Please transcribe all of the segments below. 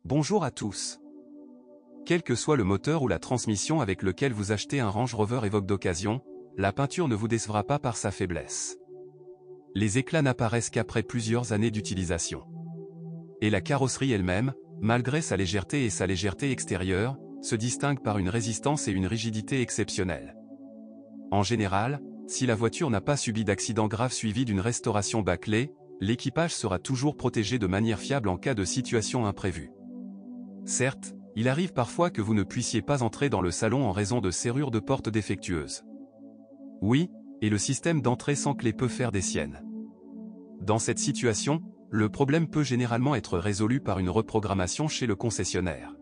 Bonjour à tous. Quel que soit le moteur ou la transmission avec lequel vous achetez un Range Rover Evoque d'occasion, la peinture ne vous décevra pas par sa faiblesse. Les éclats n'apparaissent qu'après plusieurs années d'utilisation. Et la carrosserie elle-même, malgré sa légèreté et sa légèreté extérieure, se distingue par une résistance et une rigidité exceptionnelles. En général, si la voiture n'a pas subi d'accident grave suivi d'une restauration bâclée, l'équipage sera toujours protégé de manière fiable en cas de situation imprévue. Certes, il arrive parfois que vous ne puissiez pas entrer dans le salon en raison de serrures de porte défectueuses. Oui, et le système d'entrée sans clé peut faire des siennes. Dans cette situation, le problème peut généralement être résolu par une reprogrammation chez le concessionnaire.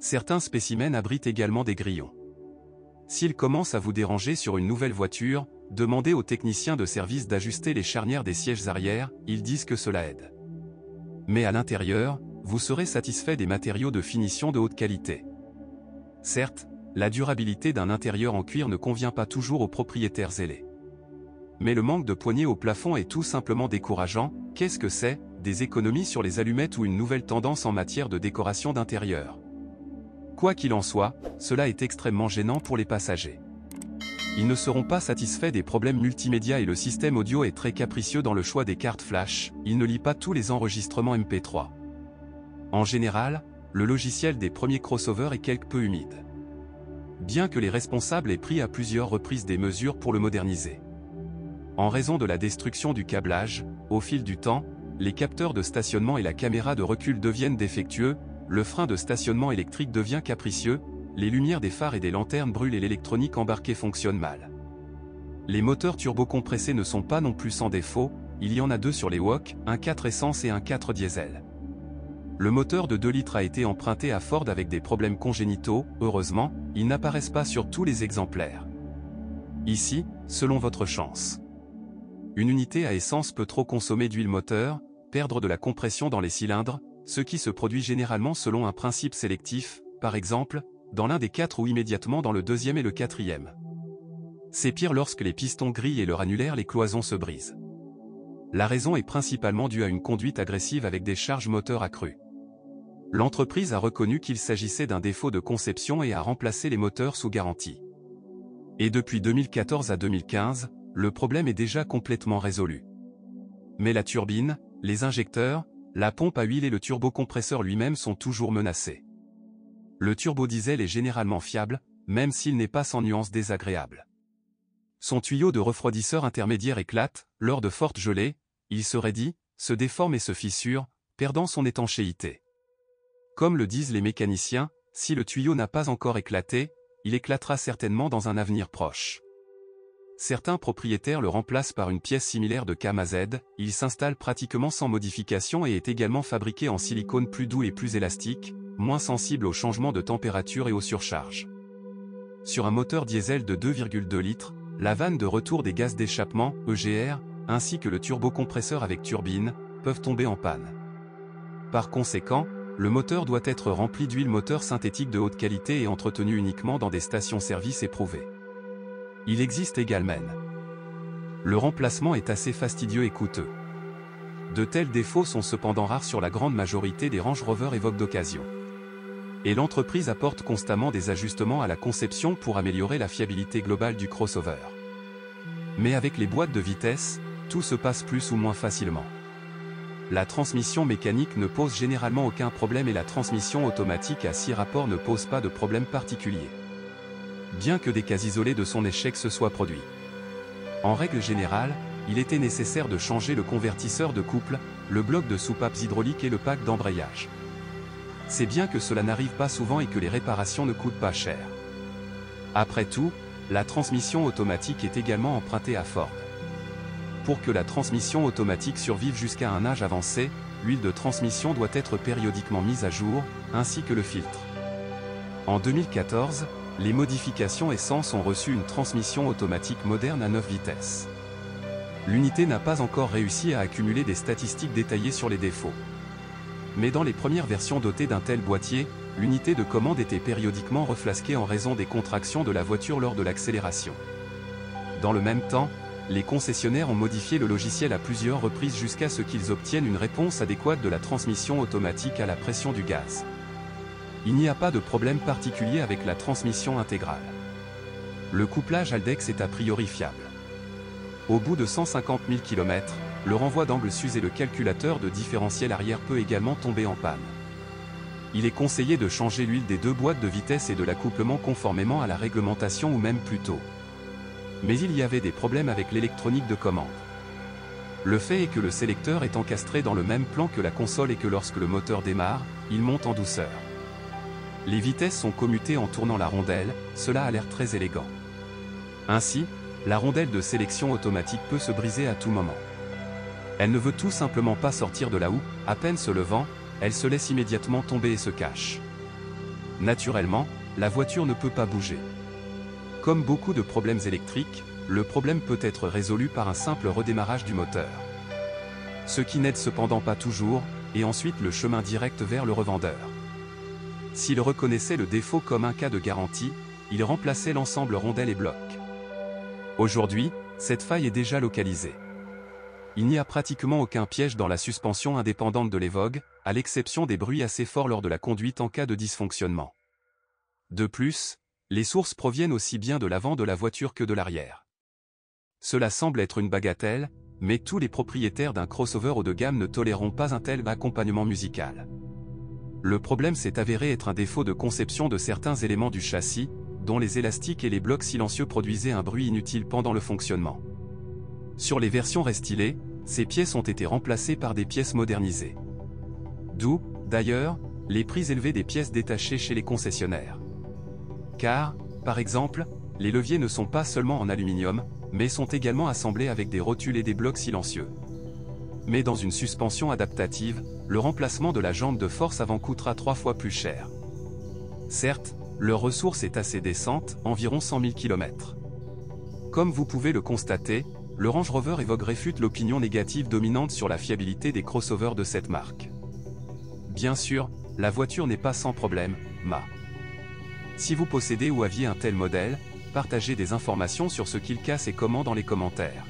Certains spécimens abritent également des grillons. S'il commence à vous déranger sur une nouvelle voiture, demandez aux techniciens de service d'ajuster les charnières des sièges arrière, ils disent que cela aide. Mais à l'intérieur, vous serez satisfait des matériaux de finition de haute qualité. Certes, la durabilité d'un intérieur en cuir ne convient pas toujours aux propriétaires zélés. Mais le manque de poignées au plafond est tout simplement décourageant. Qu'est-ce que c'est? Des économies sur les allumettes ou une nouvelle tendance en matière de décoration d'intérieur? Quoi qu'il en soit, cela est extrêmement gênant pour les passagers. Ils ne seront pas satisfaits des problèmes multimédia et le système audio est très capricieux dans le choix des cartes flash, il ne lit pas tous les enregistrements MP3. En général, le logiciel des premiers crossovers est quelque peu humide. Bien que les responsables aient pris à plusieurs reprises des mesures pour le moderniser. En raison de la destruction du câblage, au fil du temps, les capteurs de stationnement et la caméra de recul deviennent défectueux, le frein de stationnement électrique devient capricieux, les lumières des phares et des lanternes brûlent et l'électronique embarquée fonctionne mal. Les moteurs turbocompressés ne sont pas non plus sans défaut, il y en a deux sur les Evoque, un 4 essence et un 4 diesel. Le moteur de 2 litres a été emprunté à Ford avec des problèmes congénitaux, heureusement, ils n'apparaissent pas sur tous les exemplaires. Ici, selon votre chance. Une unité à essence peut trop consommer d'huile moteur, perdre de la compression dans les cylindres, ce qui se produit généralement selon un principe sélectif, par exemple, dans l'un des 4 ou immédiatement dans le deuxième et le quatrième. C'est pire lorsque les pistons grillent et leur annulaire les cloisons se brisent. La raison est principalement due à une conduite agressive avec des charges moteurs accrues. L'entreprise a reconnu qu'il s'agissait d'un défaut de conception et a remplacé les moteurs sous garantie. Et depuis 2014 à 2015, le problème est déjà complètement résolu. Mais la turbine, les injecteurs, la pompe à huile et le turbocompresseur lui-même sont toujours menacés. Le turbodiesel est généralement fiable, même s'il n'est pas sans nuances désagréables. Son tuyau de refroidisseur intermédiaire éclate, lors de fortes gelées, il se raidit, se déforme et se fissure, perdant son étanchéité. Comme le disent les mécaniciens, si le tuyau n'a pas encore éclaté, il éclatera certainement dans un avenir proche. Certains propriétaires le remplacent par une pièce similaire de KMZ, il s'installe pratiquement sans modification et est également fabriqué en silicone plus doux et plus élastique, moins sensible aux changements de température et aux surcharges. Sur un moteur diesel de 2,2 litres, la vanne de retour des gaz d'échappement, EGR, ainsi que le turbocompresseur avec turbine, peuvent tomber en panne. Par conséquent, le moteur doit être rempli d'huile moteur synthétique de haute qualité et entretenu uniquement dans des stations-service éprouvées. Il existe également. Le remplacement est assez fastidieux et coûteux. De tels défauts sont cependant rares sur la grande majorité des Range Rover Evoque d'occasion. Et l'entreprise apporte constamment des ajustements à la conception pour améliorer la fiabilité globale du crossover. Mais avec les boîtes de vitesse, tout se passe plus ou moins facilement. La transmission mécanique ne pose généralement aucun problème et la transmission automatique à 6 rapports ne pose pas de problème particulier. Bien que des cas isolés de son échec se soient produits. En règle générale, il était nécessaire de changer le convertisseur de couple, le bloc de soupapes hydrauliques et le pack d'embrayage. C'est bien que cela n'arrive pas souvent et que les réparations ne coûtent pas cher. Après tout, la transmission automatique est également empruntée à Ford. Pour que la transmission automatique survive jusqu'à un âge avancé, l'huile de transmission doit être périodiquement mise à jour, ainsi que le filtre. En 2014, les modifications essence ont reçu une transmission automatique moderne à 9 vitesses. L'unité n'a pas encore réussi à accumuler des statistiques détaillées sur les défauts. Mais dans les premières versions dotées d'un tel boîtier, l'unité de commande était périodiquement reflasquée en raison des contractions de la voiture lors de l'accélération. Dans le même temps, les concessionnaires ont modifié le logiciel à plusieurs reprises jusqu'à ce qu'ils obtiennent une réponse adéquate de la transmission automatique à la pression du gaz. Il n'y a pas de problème particulier avec la transmission intégrale. Le couplage Haldex est a priori fiable. Au bout de 150 000 km, le renvoi d'angle s'use et le calculateur de différentiel arrière peut également tomber en panne. Il est conseillé de changer l'huile des deux boîtes de vitesse et de l'accouplement conformément à la réglementation ou même plus tôt. Mais il y avait des problèmes avec l'électronique de commande. Le fait est que le sélecteur est encastré dans le même plan que la console et que lorsque le moteur démarre, il monte en douceur. Les vitesses sont commutées en tournant la rondelle, cela a l'air très élégant. Ainsi, la rondelle de sélection automatique peut se briser à tout moment. Elle ne veut tout simplement pas sortir de la houe, à peine se levant, elle se laisse immédiatement tomber et se cache. Naturellement, la voiture ne peut pas bouger. Comme beaucoup de problèmes électriques, le problème peut être résolu par un simple redémarrage du moteur. Ce qui n'aide cependant pas toujours, et ensuite le chemin direct vers le revendeur. S'il reconnaissait le défaut comme un cas de garantie, il remplaçait l'ensemble rondelle et bloc. Aujourd'hui, cette faille est déjà localisée. Il n'y a pratiquement aucun piège dans la suspension indépendante de l'Evoque, à l'exception des bruits assez forts lors de la conduite en cas de dysfonctionnement. De plus, les sources proviennent aussi bien de l'avant de la voiture que de l'arrière. Cela semble être une bagatelle, mais tous les propriétaires d'un crossover haut de gamme ne toléreront pas un tel accompagnement musical. Le problème s'est avéré être un défaut de conception de certains éléments du châssis, dont les élastiques et les blocs silencieux produisaient un bruit inutile pendant le fonctionnement. Sur les versions restylées, ces pièces ont été remplacées par des pièces modernisées. D'où, d'ailleurs, les prix élevés des pièces détachées chez les concessionnaires. Car, par exemple, les leviers ne sont pas seulement en aluminium, mais sont également assemblés avec des rotules et des blocs silencieux. Mais dans une suspension adaptative, le remplacement de la jambe de force avant coûtera 3 fois plus cher. Certes, leur ressource est assez décente, environ 100 000 km. Comme vous pouvez le constater, le Range Rover Evoque réfute l'opinion négative dominante sur la fiabilité des crossovers de cette marque. Bien sûr, la voiture n'est pas sans problème, mais si vous possédez ou aviez un tel modèle, partagez des informations sur ce qu'il casse et comment dans les commentaires.